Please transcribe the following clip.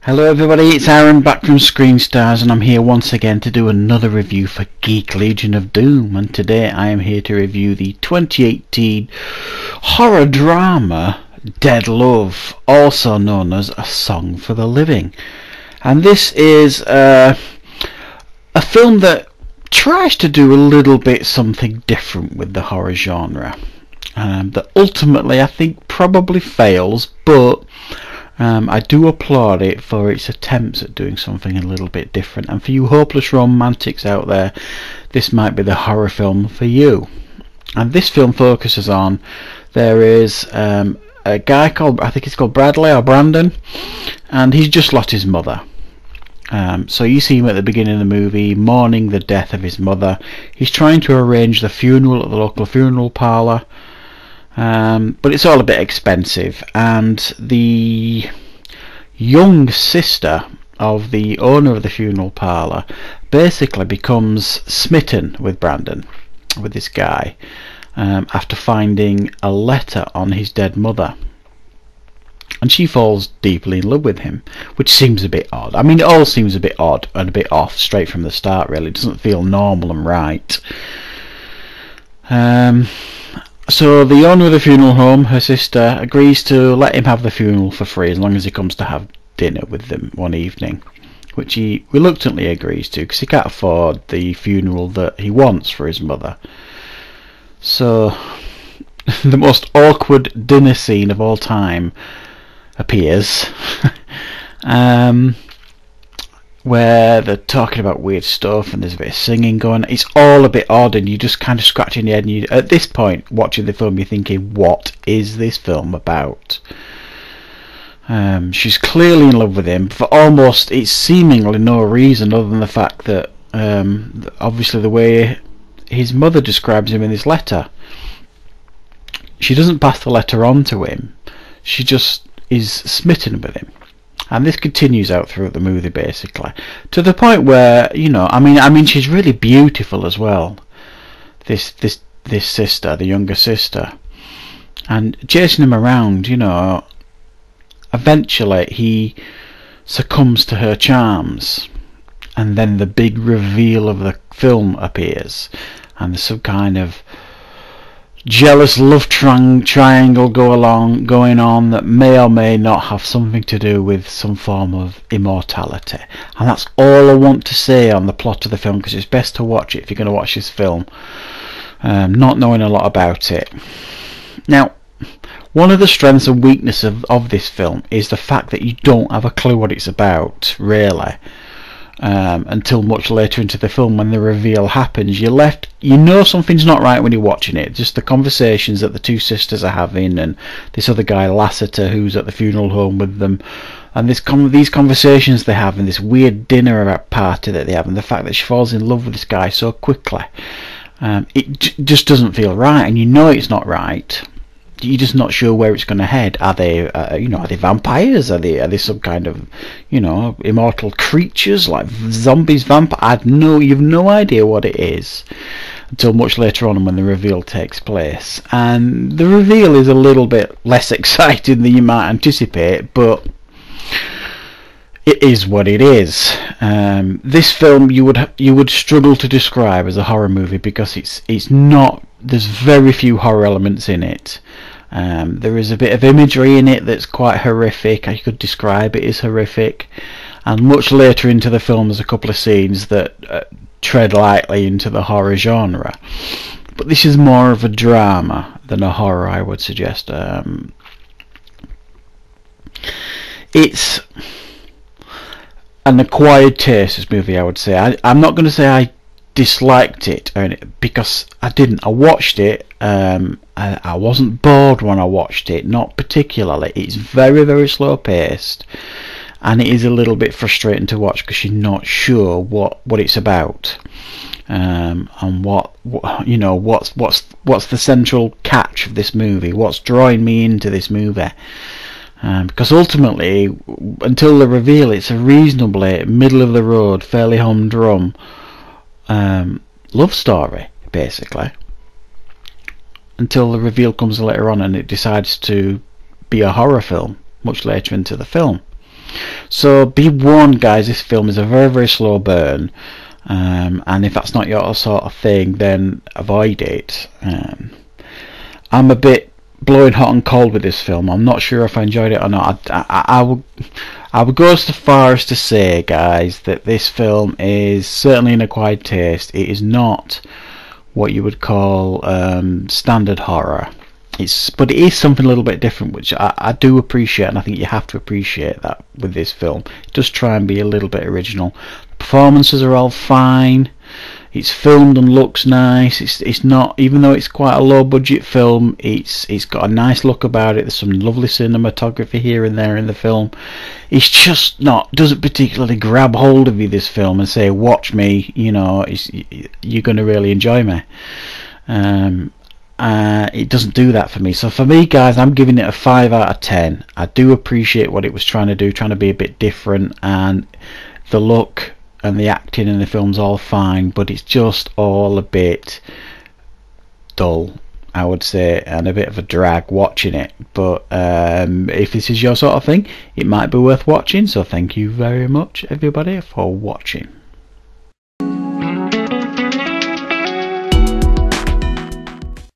Hello everybody, it's Aaron back from Screen Stars, and I'm here once again to do another review for Geek Legion of Doom. And today I am here to review the 2018 horror drama Dead Love, also known as A Song for the Living. And this is a film that tries to do a little bit something different with the horror genre, that ultimately I think probably fails, but I do applaud it for its attempts at doing something a little bit different. And for you hopeless romantics out there, this might be the horror film for you. And this film focuses on, there is a guy called, I think it's called Bradley or Brandon, and he's just lost his mother. So you see him at the beginning of the movie mourning the death of his mother. He's trying to arrange the funeral at the local funeral parlour. But it's all a bit expensive, and the young sister of the owner of the funeral parlour basically becomes smitten with Brandon, with this guy, after finding a letter on his dead mother, and she falls deeply in love with him, which seems a bit odd. I mean, it all seems a bit odd and a bit off straight from the start, really. It doesn't feel normal and right. So the owner of the funeral home, her sister, agrees to let him have the funeral for free as long as he comes to have dinner with them one evening, which he reluctantly agrees to because he can't afford the funeral that he wants for his mother. So the most awkward dinner scene of all time appears, where they're talking about weird stuff and there's a bit of singing going. It's all a bit odd, and you just kind of scratching your head, and you, at this point watching the film, you're thinking, what is this film about? She's clearly in love with him for almost, it's seemingly no reason other than the fact that obviously the way his mother describes him in this letter, she doesn't pass the letter on to him, she just is smitten with him. And this continues out throughout the movie, basically, to the point where, you know, I mean, she's really beautiful as well. This sister, the younger sister, and chasing him around, you know. Eventually, he succumbs to her charms, and then the big reveal of the film appears, and there's some kind of jealous love triangle going on that may or may not have something to do with some form of immortality. And that's all I want to say on the plot of the film, because it's best to watch it if you're going to watch this film, not knowing a lot about it. Now, one of the strengths and weaknesses of this film is the fact that you don't have a clue what it's about, really. Until much later into the film, when the reveal happens, you know something's not right when you're watching it. Just the conversations that the two sisters are having, and this other guy Lassiter who's at the funeral home with them, and these conversations they have, and this weird dinner party that they have, and the fact that she falls in love with this guy so quickly, it just doesn't feel right, and you know it's not right. You're just not sure where it's going to head. Are they, are they vampires? Are they some kind of, immortal creatures like zombies, vampires? You've no idea what it is until much later on when the reveal takes place. And the reveal is a little bit less exciting than you might anticipate, but it is what it is. This film you would struggle to describe as a horror movie, because it's not. There's very few horror elements in it. There is a bit of imagery in it that's quite horrific. I could describe it as horrific. And much later into the film, there's a couple of scenes that tread lightly into the horror genre. But this is more of a drama than a horror, I would suggest. It's an acquired taste, this movie, I would say. I'm not going to say I disliked it, because I didn't. I watched it. I wasn't bored when I watched it, not particularly. It's very, very slow paced, and it is a little bit frustrating to watch because you're not sure what it's about, and what's the central catch of this movie, what's drawing me into this movie. Because ultimately, until the reveal, it's a reasonably middle of the road, fairly humdrum love story, basically, until the reveal comes later on and it decides to be a horror film much later into the film. So be warned, guys, this film is a very, very slow burn, and if that's not your sort of thing, then avoid it. I'm a bit blowing hot and cold with this film. I'm not sure if I enjoyed it or not. I would go so far as to say, guys, that this film is certainly an acquired taste. It is not what you would call standard horror. But it is something a little bit different, which I do appreciate, and I think you have to appreciate that with this film. It does try and be a little bit original. The performances are all fine. It's filmed and looks nice. It's not, even though it's quite a low budget film, it's got a nice look about it. There's some lovely cinematography here and there in the film. It's just not, doesn't particularly grab hold of you, this film, and say, watch me, you know, you're going to really enjoy me. It doesn't do that for me. So for me, guys, I'm giving it a 5 out of 10. I do appreciate what it was trying to do, trying to be a bit different, and the look and the acting in the film's all fine, but it's just all a bit dull, I would say, and a bit of a drag watching it. But if this is your sort of thing, it might be worth watching. So thank you very much, everybody, for watching.